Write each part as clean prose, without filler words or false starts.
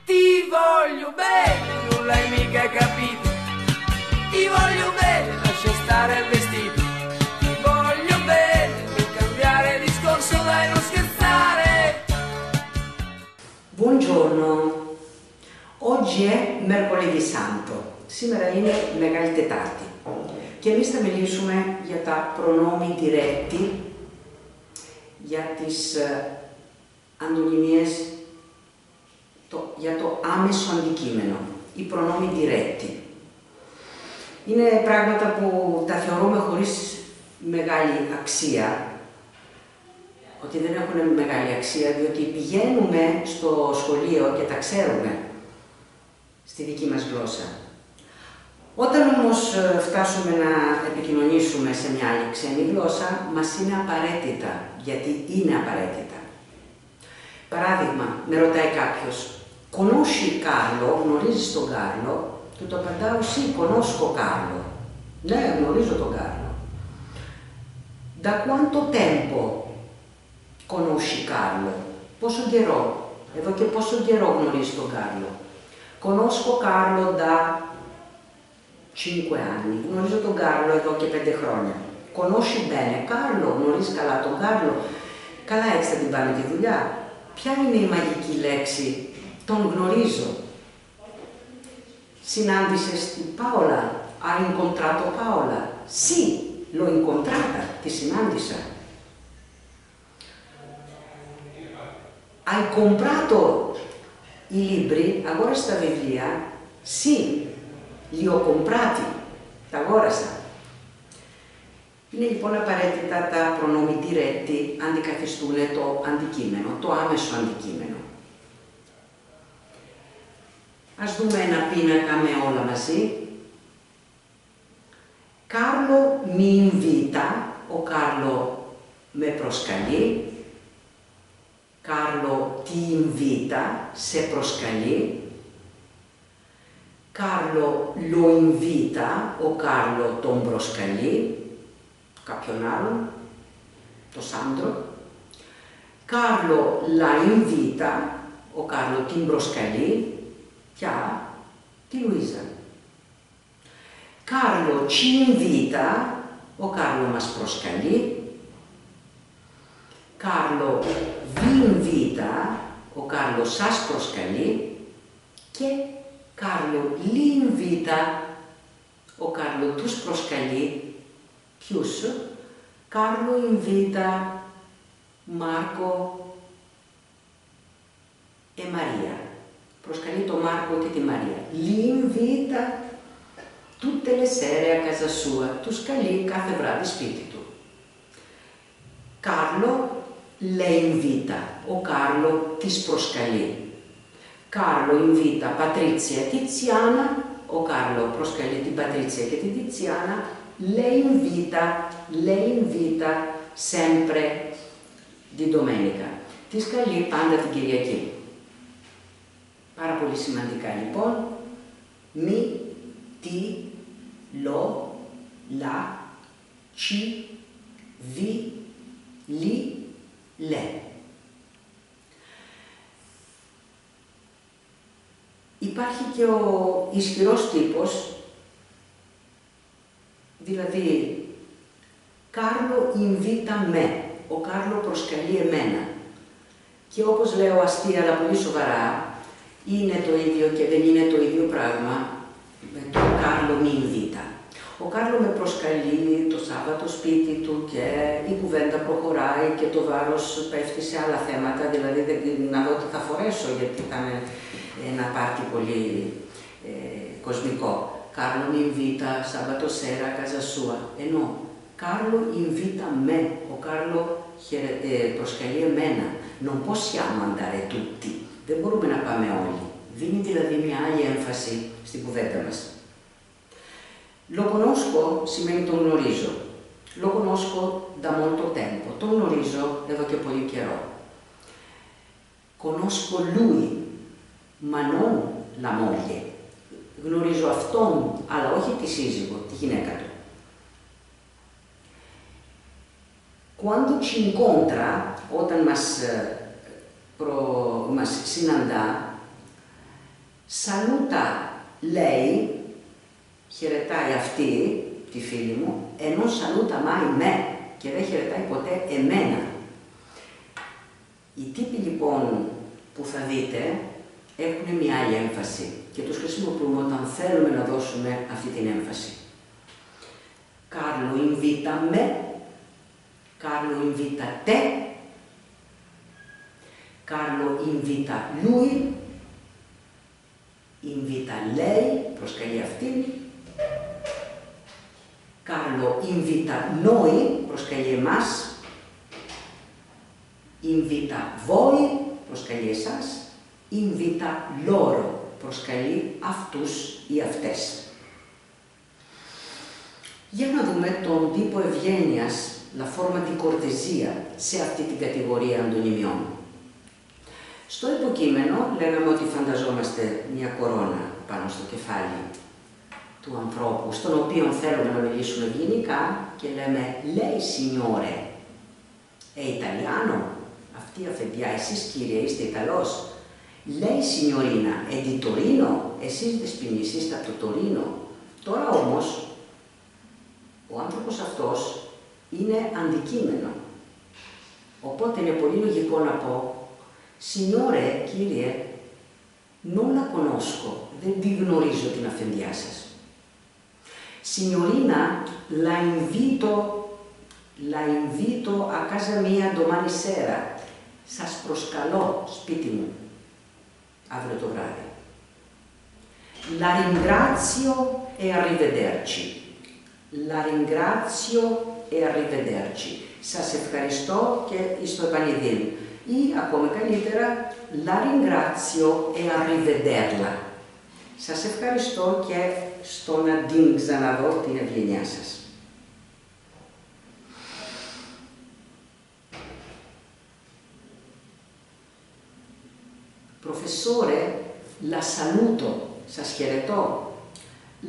Ti voglio bene, non l'hai mica capito. Ti voglio bene, lascia stare il vestito. Ti voglio bene, non cambiare discorso, dai, non scherzare. Buongiorno, oggi è Mercoledì Santo. Σήμερα είναι Μεγάλη Τετάρτη και εμείς θα μιλήσουμε για τα προνόμοι διρέκτη, για τις αντωνυμίες, για το άμεσο αντικείμενο, οι προνόμοι διρέκτη. Είναι πράγματα που τα θεωρούμε χωρίς μεγάλη αξία, ότι δεν έχουν μεγάλη αξία, διότι πηγαίνουμε στο σχολείο και τα ξέρουμε στη δική μας γλώσσα. Όταν όμως φτάσουμε να επικοινωνήσουμε σε μια άλλη ξένη γλώσσα, μας είναι απαραίτητα, γιατί είναι απαραίτητα. Παράδειγμα, με ρωτάει κάποιος, «Conosci Carlo?» γνωρίζεις τον Κάρλο? Του το απαντάω, «Sì, conosco Carlo». Ναι, γνωρίζω τον Κάρλο. «Da quanto tempo conosci Carlo?» Πόσο καιρό? Εδώ και πόσο καιρό γνωρίζεις τον Κάρλο? «Conosco Carlo da 5 anni». Γνωρίζω τον Κάρλο εδώ και 5 χρόνια. «Conosci bene Carlo?» Γνωρίζεις καλά τον Κάρλο? Καλά, έτσι θα την πάμε τη δουλειά. Ποια είναι η μαγική λέξη? Τον γνωρίζω. Συνάντησες την Πάολα? «Hai incontrato Paola?» «Sì, l'ho incontrata», τη συνάντησα. «Hai comprato i libri?» αγόρασες τα βιβλία? «Sì, li ho comprati», τα αγόρασα. Είναι λοιπόν απαραίτητα τα προνόμοι διρέκτη, αντικαθιστούν το αντικείμενο, το άμεσο αντικείμενο. Ας δούμε ένα πίνακα με όλα μαζί. Carlo mi invita, ο Κάρλο με προσκαλεί. Carlo ti invita, σε προσκαλεί. Carlo lo invita, ο Κάρλο τον προσκαλεί. Κάποιον άλλον, το Σάντρο. Carlo la invita, ο Κάρλο την προσκαλεί. Ποια? Τη Λουίζα. Carlo ci invita, ο Κάρλο μας προσκαλεί. Carlo vi invita, ο Κάρλο σας προσκαλεί. Και Carlo li invita, ο Κάρλο τους προσκαλεί. Ποιους? Carlo invita Marco e Maria. Προσκαλεί τον Μάρκο και τη Μαρία. Li invita tutte le sere a casa sua. Τους καλεί κάθε βράδυ σπίτι του. Carlo le invita. Ο Κάρλο τις προσκαλεί. Carlo invita Patrizia e Tiziana. Ο Κάρλο προσκαλεί την Πατρίτσια και την Τιτσιάνα. Le invita sempre di domenica. Τις καλεί πάντα την Κυριακή. Πάρα πολύ σημαντικά λοιπόν. Μη, τι, λο, λα, τσι, βι, λι, λε. Υπάρχει και ο ισχυρός τύπος, δηλαδή Carlo invita me, ο Κάρλο προσκαλεί εμένα. Και όπως λέω αστεία αλλά πολύ σοβαρά, είναι το ίδιο και δεν είναι το ίδιο πράγμα με το Carlo mi invita. Ο Κάρλο με προσκαλεί το Σάββατο σπίτι του και η κουβέντα προχωράει και το βάρος πέφτει σε άλλα θέματα, δηλαδή να δω τι θα φορέσω, γιατί ήταν ένα πάρτι πολύ κοσμικό. Carlo mi invita Sabato sera a casa sua. Ενώ Carlo invita me, ο Κάρλο προσκαλεί εμένα. Non possiamo andare tutti. Δεν μπορούμε να πάμε όλοι. Δίνει δηλαδή μια άλλη έμφαση στην κουβέντα μας. Lo conosco σημαίνει τον γνωρίζω. Lo conosco da molto tempo. Τον γνωρίζω εδώ και πολύ καιρό. Conosco lui, ma non la moglie. Γνωρίζω αυτόν, αλλά όχι τη σύζυγο, τη γυναίκα του. Quando ci incontra, όταν μας συναντά, Saluta lei, χαιρετάει αυτή, τη φίλη μου, ενώ saluta mai me, και δεν χαιρετάει ποτέ εμένα. Οι τύποι λοιπόν που θα δείτε έχουν μια άλλη έμφαση και τους χρησιμοποιούμε όταν θέλουμε να δώσουμε αυτή την έμφαση. Carlo invita me, Carlo invita te, Carlo invita lui, invita lei, προσκαλεί αυτήν, Carlo invita noi, προσκαλεί εμάς, invita voi, προσκαλεί εσάς, invita loro, προσκαλεί αυτούς ή αυτές. Για να δούμε τον τύπο ευγένειας, la forma di cortesia, σε αυτή την κατηγορία αντωνυμιών. Στο υποκείμενο λέγαμε ότι φανταζόμαστε μια κορώνα πάνω στο κεφάλι του ανθρώπου, στον οποίο θέλουμε να μιλήσουμε ευγενικά και λέμε «Lei signore, è italiano?» Αυτή η αφεντιά, εσείς κύριε, είστε Ιταλός. «Lei signorina, è di Torino?» Εσείς δεσποινείς, είστε από το Τωρίνο. Τώρα όμως, ο άνθρωπος αυτός είναι αντικείμενο. Οπότε είναι πολύ λογικό να πω «Signore, κύριε, non la conosco, δεν τη γνωρίζω την αφεντιά σας. Signorina, la invito a casa mia domani sera. Σας προσκαλώ σπίτι μου αύριο το βράδυ. La ringrazio e arrivederci. La ringrazio e arrivederci. Σας ευχαριστώ και εις το επανειδήν. Ή ακόμα καλύτερα, la ringrazio e arrivederla. Σας ευχαριστώ και στο να την ξαναδώ την ευγενιά σας. Professore, la saluto, σας χαιρετώ.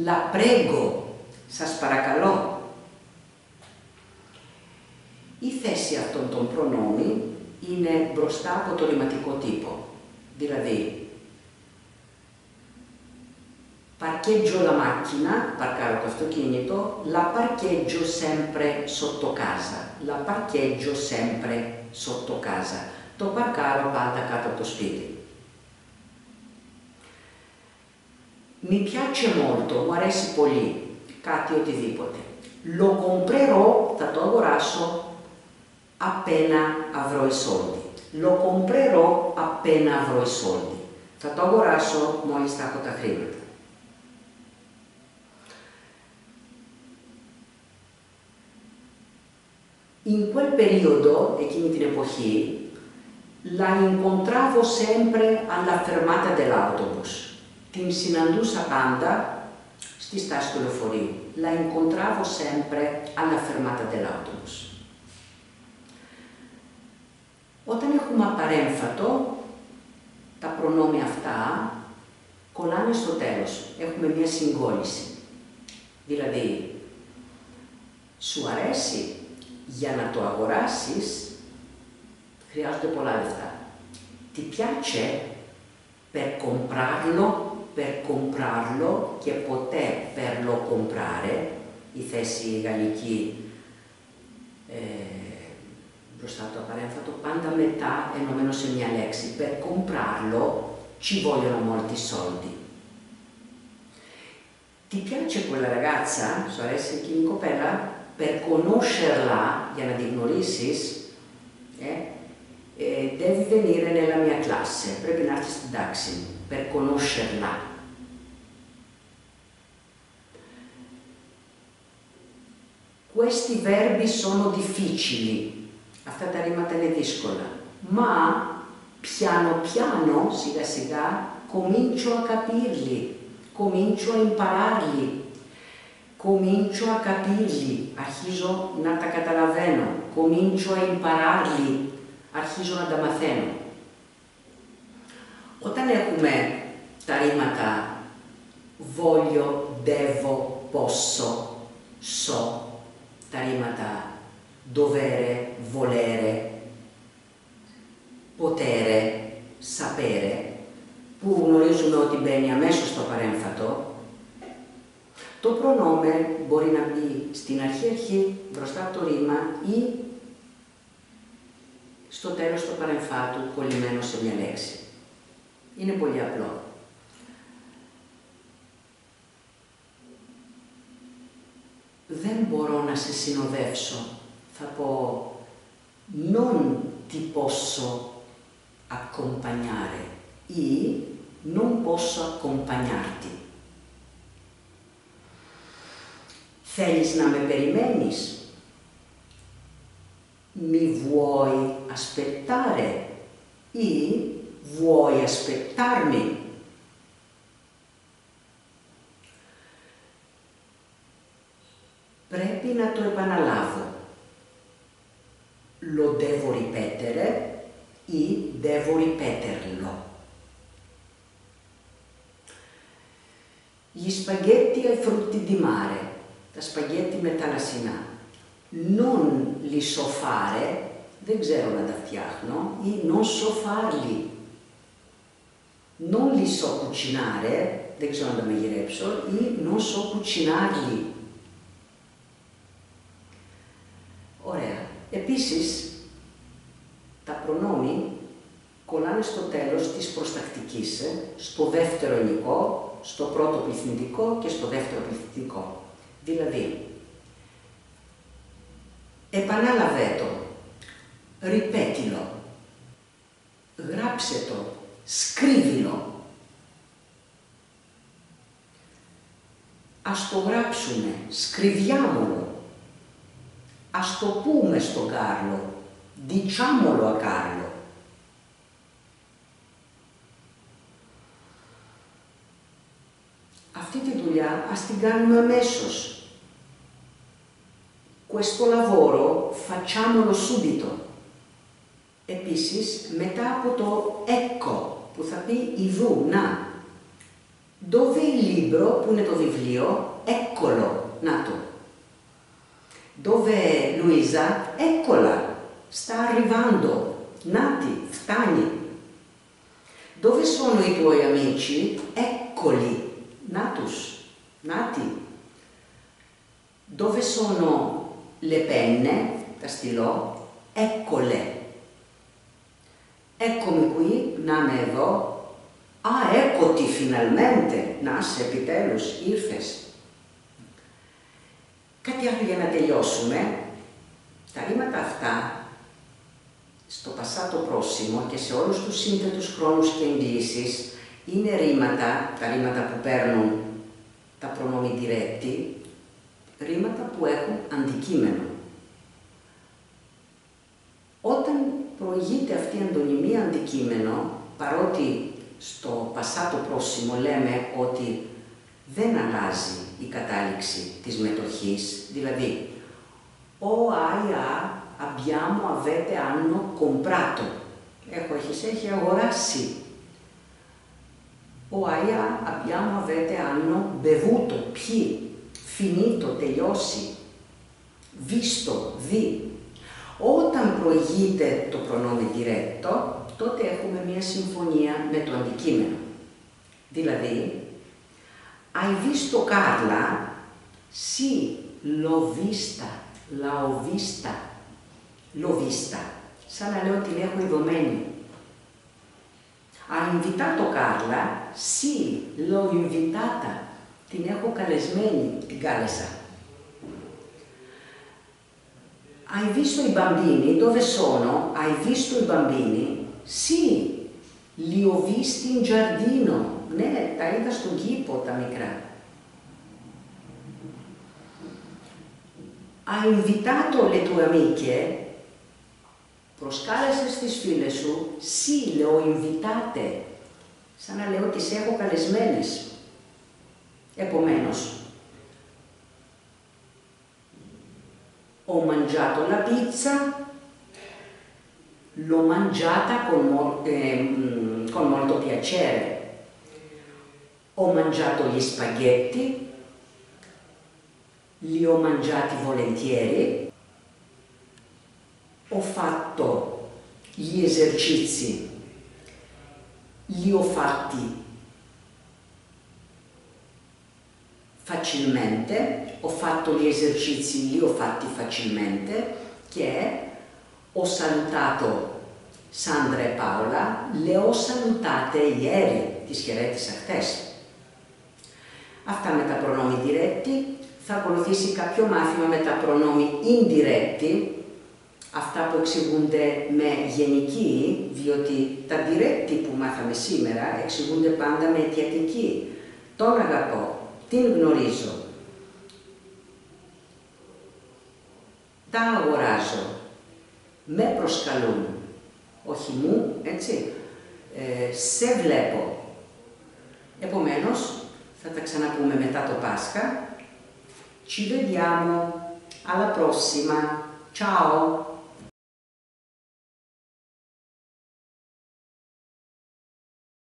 La prego, σας παρακαλώ. Η θέση αυτών των προνόμι είναι μπροστά από το ρηματικό τύπο. Δηλαδή, parcheggio la macchina, παρκάρω το αυτοκίνητο, la parcheggio sempre sotto casa. La parcheggio sempre sotto casa. Το παρκάρω πάντα κάτω από το σπίτι. Mi piace molto, μου αρέσει πολύ, κάτι οτιδήποτε. Lo comprerò, θα το αγοράσω, appena avrò i soldi. Lo comprerò appena avrò i soldi. Θα το αγοράσω μόλις θα έχω τα χρήματα. In quel periodo, εκείνη την εποχή, la incontravo sempre alla fermata dell'autobus. Την συναντούσα πάντα στη στάση του λεωφορείου. La incontravo sempre alla fermata dell'autobus. Όταν έχουμε απαρέμφατο, τα προνόμια αυτά κολλάνε στο τέλος. Έχουμε μια συγκόλληση. Δηλαδή, σου αρέσει, για να το αγοράσεις, χρειάζονται πολλά λεφτά. Ti piace per comprarlo και ποτέ per lo comprare, η θέση γαλλική μπροστά το απαρέμφατο, πάντα μετά ενωμένο σε μια λέξη. Per comprarlo ci vogliono molti soldi. Ti piace quella ragazza, σου αρέσει εκείνη η κοπέλα, per conoscerla, για να την γνωρίσεις, devi venire nella mia classe, πρέπει να έρθεις στην τάξη μου, per conoscerla. Questi verbi sono difficili, αυτά τα ρήματα είναι δύσκολα, ma piano piano, σιγά σιγά, comincio a capirli, comincio a impararli, comincio a capirli, αρχίζω να τα καταλαβαίνω, comincio a impararli, αρχίζω να τα μαθαίνω. Όταν έχουμε τα ρήματα voglio, devo, posso, so, τα ρήματα dovere, volere, potere, sapere, που γνωρίζουμε ότι μπαίνει αμέσως στο παρέμφατο, το προνόμε μπορεί να μπει στην αρχή μπροστά από το ρήμα ή στο τέλος του παρεμφάτου κολλημένο σε μια λέξη. Είναι πολύ απλό. Δεν μπορώ να σε συνοδεύσω. Θα πω non ti posso accompagnare ή non posso accompagnarti. Θέλεις να με περιμένεις? Mi vuoi aspettare ή vuoi aspettarmi? Πρέπει να το επαναλάβω. Lo devo ripetere ή devo ripeterlo. Gli spaghetti ai frutti di mare, τα σπαγγέτι με θαλασσινά. Non li so fare, δεν ξέρω να τα φτιάχνω, ή non so farli. Non li so cucinare, δεν ξέρω να τα μαγειρέψω, ή non so cucinarli. Ωραία. Επίσης, τα προνόμι κολλάνε στο τέλος της προστακτικής, στο δεύτερο ενικό, στο πρώτο πληθυντικό και στο δεύτερο πληθυντικό. Δηλαδή, επανάλαβε το, ripetilo, γράψε το, scrivilo. Ας το γράψουμε, scriviamolo. Ας το πούμε στον Κάρλο, diciamolo a Carlo. Αυτή τη δουλειά ας την κάνουμε αμέσως. Questo lavoro facciamolo subito. Επίσης, μετά από το ecco, που θα πει ιδού, να. Dove il libro, που είναι το βιβλίο, eccolo, να το. Dove Luisa, eccola, sta arrivando, nati, φτάνει. Dove sono i tuoi amici, eccoli, natus, nati. Dove sono le penne, τα στυλό, eccole. Eccomi qui, να είμαι εδώ. Α, eccoti finalmente, να σε επιτέλους, ήρθες. Κάτι άλλο για να τελειώσουμε. Τα ρήματα αυτά, στο passato prossimo και σε όλους τους σύνθετους χρόνους και εγγύησεις, είναι ρήματα, τα ρήματα που παίρνουν τα προνόμι diretti, ρήματα που έχουν αντικείμενο. Όταν προηγείται αυτή η αντωνυμία αντικείμενο, παρότι στο passato prossimo λέμε ότι δεν αλλάζει η κατάληξη της μετοχής, δηλαδή «Ο άια abbiamo avete hanno comprato». Έχει αγοράσει. «Ο άια abbiamo avete hanno bevuto». Ποιοι. «Finito», τελειώσει. «Visto», δει. Όταν προηγείται το προνόμι diretto, τότε έχουμε μία συμφωνία με το αντικείμενο. Δηλαδή, «Hai visto Carla?» «Sì, l'ho vista», «l'ho vista», «l'ho vista», σαν να λέω την έχω ειδωμένη. «Ha invitato Carla?» «Sì, l'ho invitata», την έχω καλεσμένη, την κάλεσα. «Hai visto i bambini?» «Dove sono?» «Hai visto i bambini?» «Sì, li ho visti in giardino». Ναι, τα είδα στον κήπο τα μικρά. «Ha invitato le tue amiche?» «Προσκάλεσες τις φίλες σου?» «Sì, le ho invitate». Σαν να λέω τις έχω καλεσμένες. Επομένως, «Ho mangiato la pizza», «L'ho mangiata con molto piacere». «Ho mangiato gli spaghetti», «Li ho mangiati volentieri», «Ho fatto gli esercizi», li ho fatti facilmente, ho fatto gli esercizi, li ho fatti facilmente, che è ho salutato Sandra e Paola, le ho salutate ieri, τις χαιρέτησα χτες. Αυτά με τα προνόμι διρέκτη. Θα ακολουθήσει κάποιο μάθημα με τα προνόμι indirecti, αυτά που εξηγούνται με γενική, διότι τα διρέκτη που μάθαμε σήμερα εξηγούνται πάντα με αιτιατική. Τον αγαπώ, την γνωρίζω, τα αγοράζω, με προσκαλούν, όχι μου, έτσι, σε βλέπω. Επομένως, θα τα ξαναπούμε μετά το Πάσχα. Ci vediamo, alla prossima, ciao!